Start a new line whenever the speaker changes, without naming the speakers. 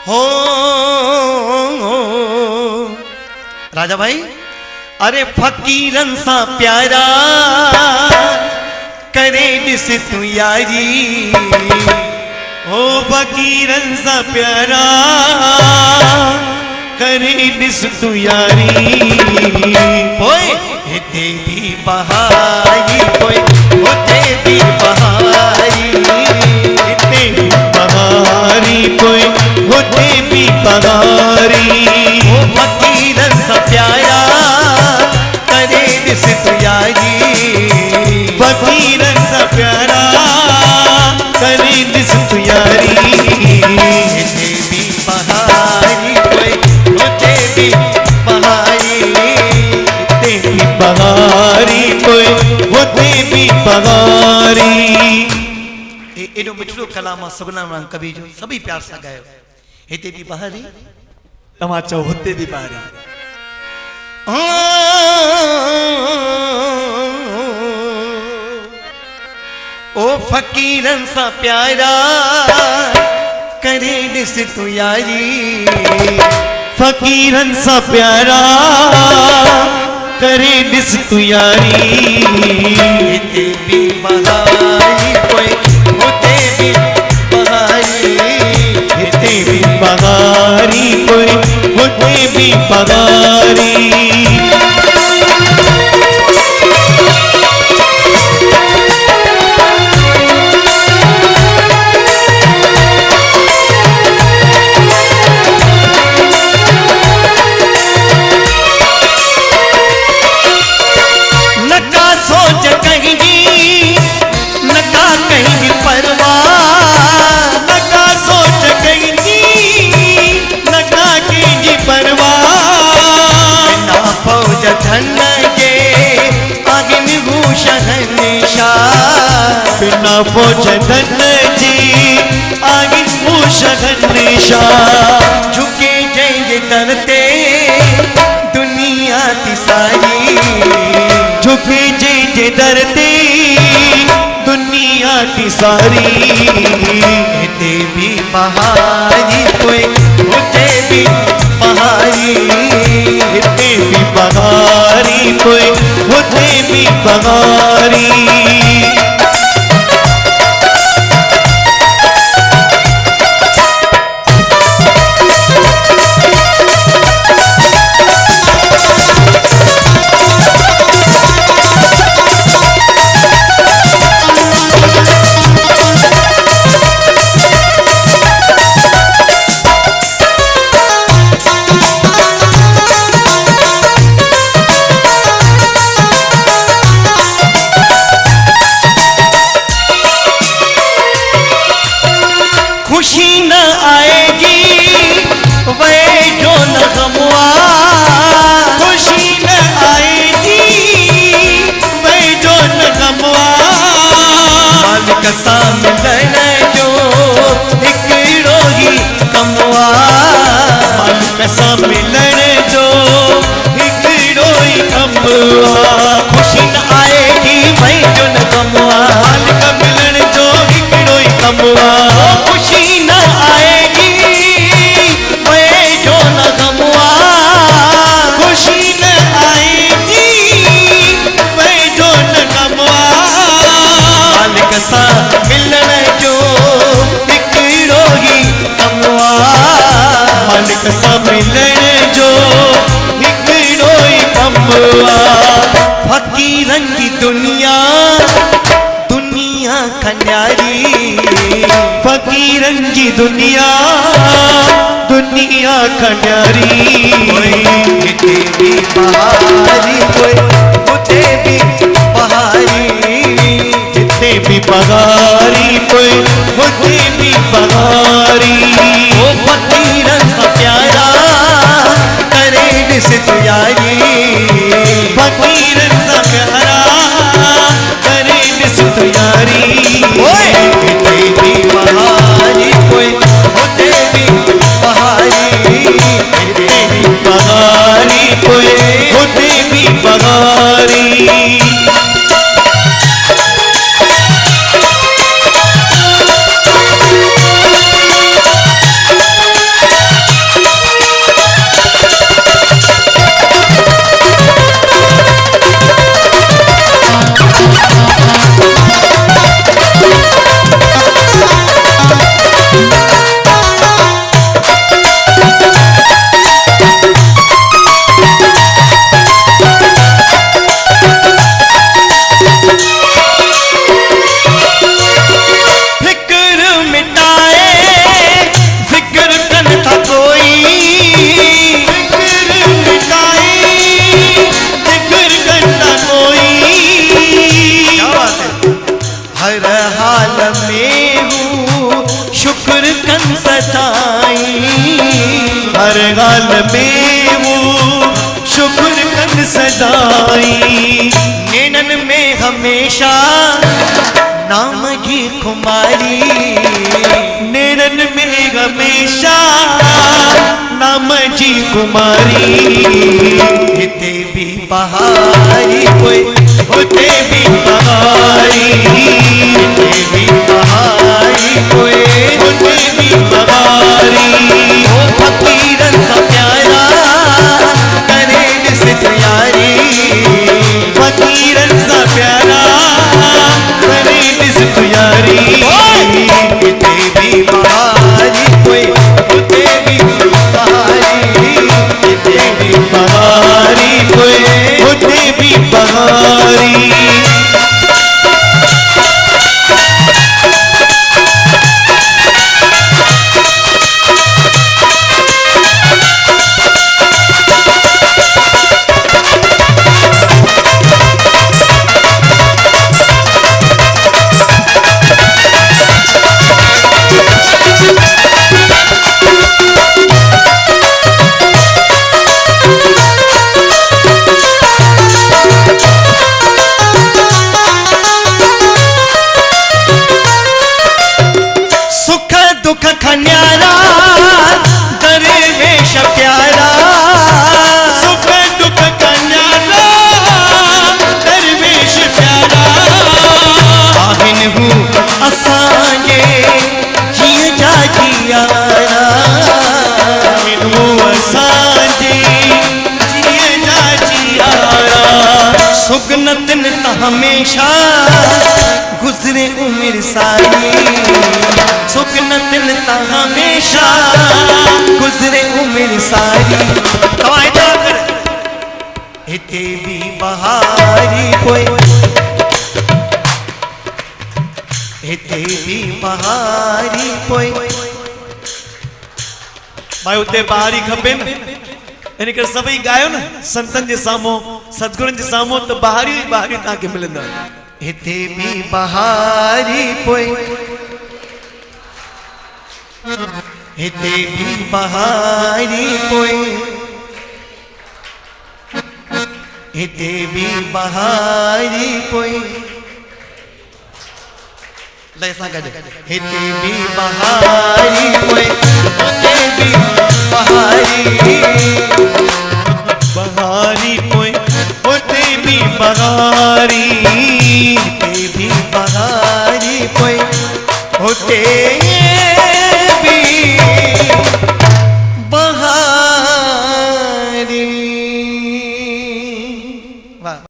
हो राजा भाई, अरे फकीरन सा प्यारा करे दिस तू यारी,
ओ फकीरन सा प्यारा करे दिस तू यारी।
ओए हिते भी बहाई, कोई होते भी बहाई,
हिते भी बहारी, कोई होते भी बहारी।
ओ फकीरन सा प्यारा करे दिस तू यारी,
फकीरन सा प्यारा करे दिस तू यारी।
हिते भी बहाई, कोई होते भी बहाई,
हिते भी बहारी, कोई होते भी बहारी।
एडो मिठड़ो कलाम सभना माण्हू कवि जो सभी प्यार सां गायो। हिते भी बहारी,
तव्हां चओ हुते भी बहारी।
ओ फकीरन सा प्यारा करे दिस तू यारी,
फकीरन सा प्यारा करे दिस तू यारी।
हिते भी बहाई, कोई होते भी बहाई,
हिते भी बहारी, कोई होते भी बहारी।
धन के आगिन भूषहनशाह,
बिना फौज धन जी आगिन भूषहनशाह।
झुके जय दरते दुनिया की सारी,
झुके जय दरते दुनिया की सारी।
हिते भी बहारी, कोई होते भी बहारी,
हिते भी बहारी, कोई होते भी बहारी।
खुशी न आएगी वे जो न गमवा,
खुशी न आएगी वे जो न गमवा।
मालिक सामने जो हिकिड़ो ही कमवा,
मालिक सां मिलण जो हिकिड़ो ई कमवा।
खुशी न आएगी वे जो न गमवा,
मालिक मिलण जो हिकिड़ो ई कमवा।
खुशी न आएगी वे जो न गमवा,
खुशी न आएगी वे जो न गमवा।
मालिक सां मिलण जो हिकिड़ो ही कमवा,
मालिक सां मिलण जो हिकिड़ो ई कमवा।
फकीरन की दुनिया दुनिया खन्यारी,
फकीरन जी दुनिया दुनिया खन्यारी।
हिते भी बहारी, कोई होते भी बहारी,
हिते भी बहारी, कोई होते भी बहारी।
ओ फकीरन सा प्यारा करे दिस तू यारी,
फकीरन सा प्यारा करे दिस तू यारी।
ओए हिते भी बहारी, कोई होते भी बहारी,
हिते भी बहारी, कोई होते भी बहारी। हर गाल में वो शुक्र कन सदाई।
नैनन में हमेशा नाम की खुमारी,
नैनन में हमेशा नाम जी कुमारी।
हिते भी बहारी कोई,
होते भी बहारी,
हिते भी बहारी कोई,
होते भी बहारी।
ओ फकीरन सा प्यारा करे जिस तैयारी,
फकीरन सा प्यारा करे जिस तैयारी।
हिते भी बहारी कोई, हिते भी बहारी, हिते भी
बहारी कोई, होते भी बहारी।
दुख खन्यारा दरवेश प्यारा,
सुख दुख कन्यारा दरवेश प्यारा।
आहिन हूँ असांजे जिया जा जियारा,
मिनू असांजे जिए जा जियारा।
सुगनतन त हमेशा गुजरे उम्र सारी, सुगनतन त हमेशा गुजरे उम्र सारी। तवाइदा कर हिते भी बहारी कोई, हिते भी बहारी कोई।
भाई उते बहारी खपे न, इन करे सभई गायो न संतन जे साम्हूं, सतगुरनि जे साम्हूं, त बहारी बहारी तव्हांखे मिलंदा।
हिते भी बहारी पोइ, हिते भी बहारी पोइ, हिते भी बहारी पोइ। लय सां गॾु हिते भी बहारी पोइ,